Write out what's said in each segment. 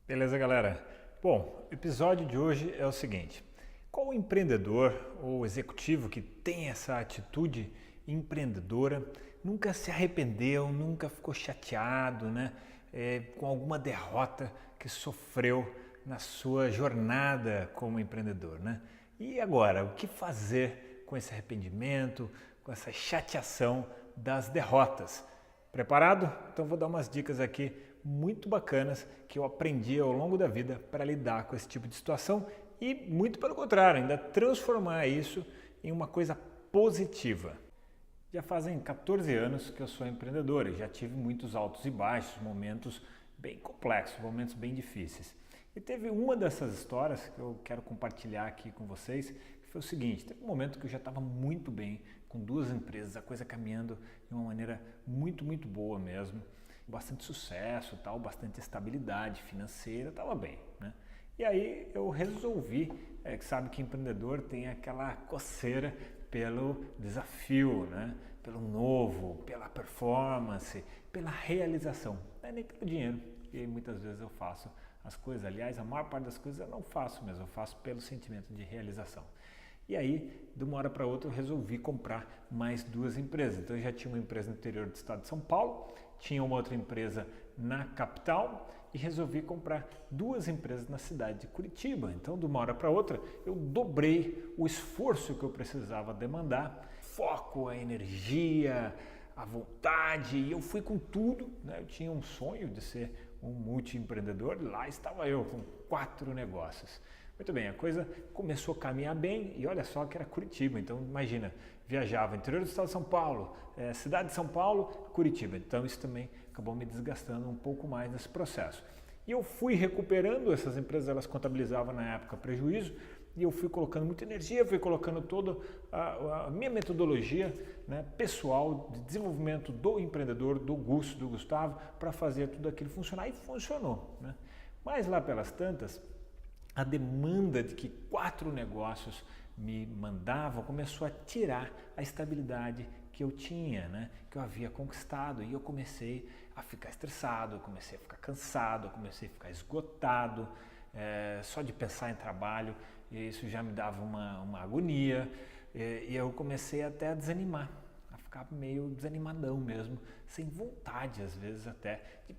Beleza, galera? Bom, o episódio de hoje é o seguinte: qual empreendedor ou executivo que tem essa atitude empreendedora nunca se arrependeu, nunca ficou chateado, né? Com alguma derrota que sofreu na sua jornada como empreendedor, né? E agora, o que fazer com esse arrependimento, com essa chateação das derrotas? Preparado? Então vou dar umas dicas aqui muito bacanas que eu aprendi ao longo da vida para lidar com esse tipo de situação e, muito pelo contrário, ainda transformar isso em uma coisa positiva. Já fazem 14 anos que eu sou empreendedor e já tive muitos altos e baixos, momentos bem complexos, momentos bem difíceis. E teve uma dessas histórias que eu quero compartilhar aqui com vocês, que foi o seguinte: teve um momento que eu já estava muito bem, com duas empresas, a coisa caminhando de uma maneira muito boa mesmo, bastante sucesso, tal, bastante estabilidade financeira, estava bem, né? E aí eu resolvi, que sabe que empreendedor tem aquela coceira pelo desafio, né? Pelo novo, pela performance, pela realização, não é nem pelo dinheiro. E aí muitas vezes eu faço as coisas, aliás, a maior parte das coisas eu não faço mesmo, eu faço pelo sentimento de realização. E aí, de uma hora para outra, eu resolvi comprar mais duas empresas. Então, eu já tinha uma empresa no interior do estado de São Paulo, tinha uma outra empresa na capital e resolvi comprar duas empresas na cidade de Curitiba. Então, de uma hora para outra, eu dobrei o esforço que eu precisava demandar, foco, a energia, a vontade, e eu fui com tudo, né? Eu tinha um sonho de ser um multiempreendedor e lá estava eu com 4 negócios. Muito bem, a coisa começou a caminhar bem e olha só que era Curitiba, então imagina, viajava interior do estado de São Paulo, cidade de São Paulo, Curitiba, então isso também acabou me desgastando um pouco mais nesse processo. E eu fui recuperando essas empresas, elas contabilizavam na época prejuízo, e eu fui colocando muita energia, fui colocando toda a minha metodologia, né, pessoal de desenvolvimento do empreendedor, do Gustavo, para fazer tudo aquilo funcionar e funcionou, né? Mas lá pelas tantas, a demanda de que 4 negócios me mandavam começou a tirar a estabilidade que eu tinha, né? Que eu havia conquistado, e eu comecei a ficar estressado, eu comecei a ficar cansado, eu comecei a ficar esgotado, só de pensar em trabalho, e isso já me dava uma agonia, e eu comecei até a desanimar, a ficar meio desanimadão mesmo, sem vontade às vezes até de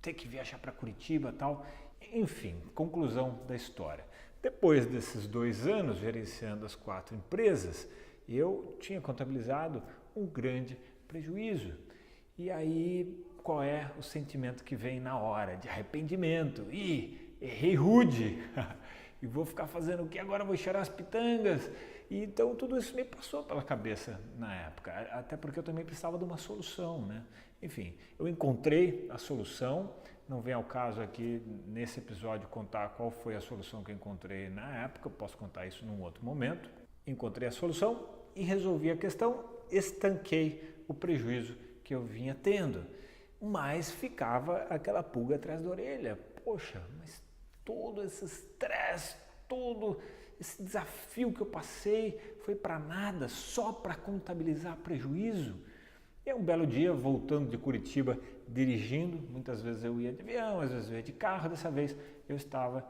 ter que viajar para Curitiba e tal. Enfim, conclusão da história. Depois desses 2 anos gerenciando as 4 empresas, eu tinha contabilizado um grande prejuízo. E aí, qual é o sentimento que vem na hora? De arrependimento. Ih, errei rude. E vou ficar fazendo o que agora? Vou cheirar as pitangas. E então tudo isso me passou pela cabeça na época, até porque eu também precisava de uma solução, né? Enfim, eu encontrei a solução, não vem ao caso aqui nesse episódio contar qual foi a solução que eu encontrei na época, eu posso contar isso num outro momento. Encontrei a solução e resolvi a questão, estanquei o prejuízo que eu vinha tendo, mas ficava aquela pulga atrás da orelha. Poxa, mas todo esse estresse, todo esse desafio que eu passei foi para nada, só para contabilizar prejuízo. E um belo dia, voltando de Curitiba, dirigindo, muitas vezes eu ia de avião, às vezes eu ia de carro, dessa vez eu estava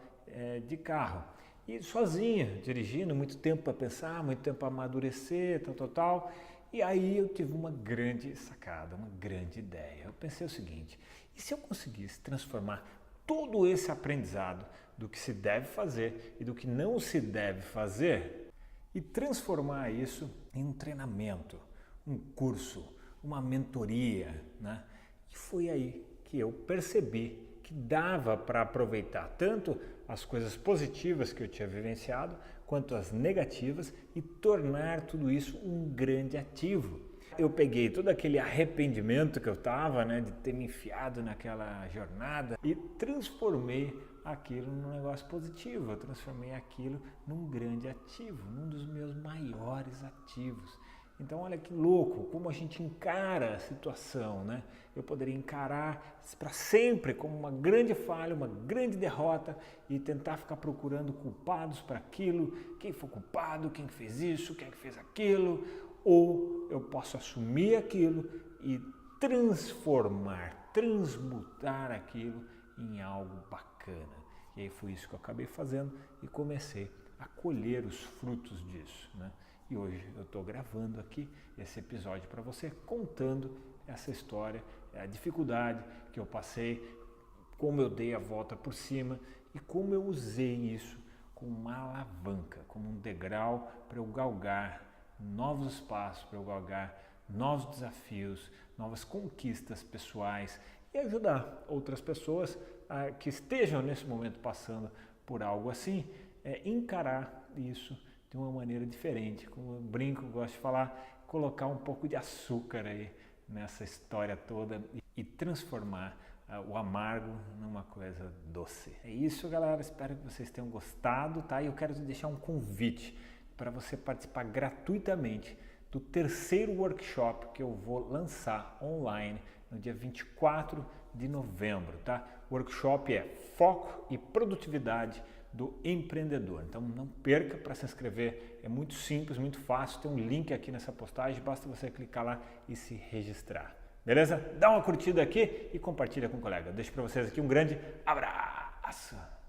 de carro. E sozinha, dirigindo, muito tempo para pensar, muito tempo para amadurecer, tal. E aí eu tive uma grande sacada, uma grande ideia. Eu pensei o seguinte: e se eu conseguisse transformar todo esse aprendizado do que se deve fazer e do que não se deve fazer e transformar isso em um treinamento, um curso, uma mentoria, né? E foi aí que eu percebi que dava para aproveitar tanto as coisas positivas que eu tinha vivenciado quanto as negativas e tornar tudo isso um grande ativo. Eu peguei todo aquele arrependimento que eu estava, né, de ter me enfiado naquela jornada e transformei aquilo num negócio positivo, eu transformei aquilo num grande ativo, num dos meus maiores ativos. Então olha que louco, como a gente encara a situação, né? Eu poderia encarar para sempre como uma grande falha, uma grande derrota e tentar ficar procurando culpados para aquilo, quem foi culpado, quem fez isso, quem fez aquilo, ou eu posso assumir aquilo e transformar, transmutar aquilo em algo bacana. E aí foi isso que eu acabei fazendo e comecei a colher os frutos disso, né? E hoje eu estou gravando aqui esse episódio para você, contando essa história, a dificuldade que eu passei, como eu dei a volta por cima e como eu usei isso como uma alavanca, como um degrau para eu galgar novos espaços, para eu galgar novos desafios, novas conquistas pessoais e ajudar outras pessoas que estejam nesse momento passando por algo assim, encarar isso de uma maneira diferente. Como eu brinco, gosto de falar, colocar um pouco de açúcar aí nessa história toda e transformar o amargo numa coisa doce. É isso, galera. Espero que vocês tenham gostado, tá? E eu quero te deixar um convite para você participar gratuitamente do terceiro workshop que eu vou lançar online no dia 24 de novembro, tá? O workshop é Foco e Produtividade do Empreendedor. Então não perca para se inscrever, é muito simples, muito fácil, tem um link aqui nessa postagem, basta você clicar lá e se registrar. Beleza? Dá uma curtida aqui e compartilha com o colega. Deixo para vocês aqui um grande abraço!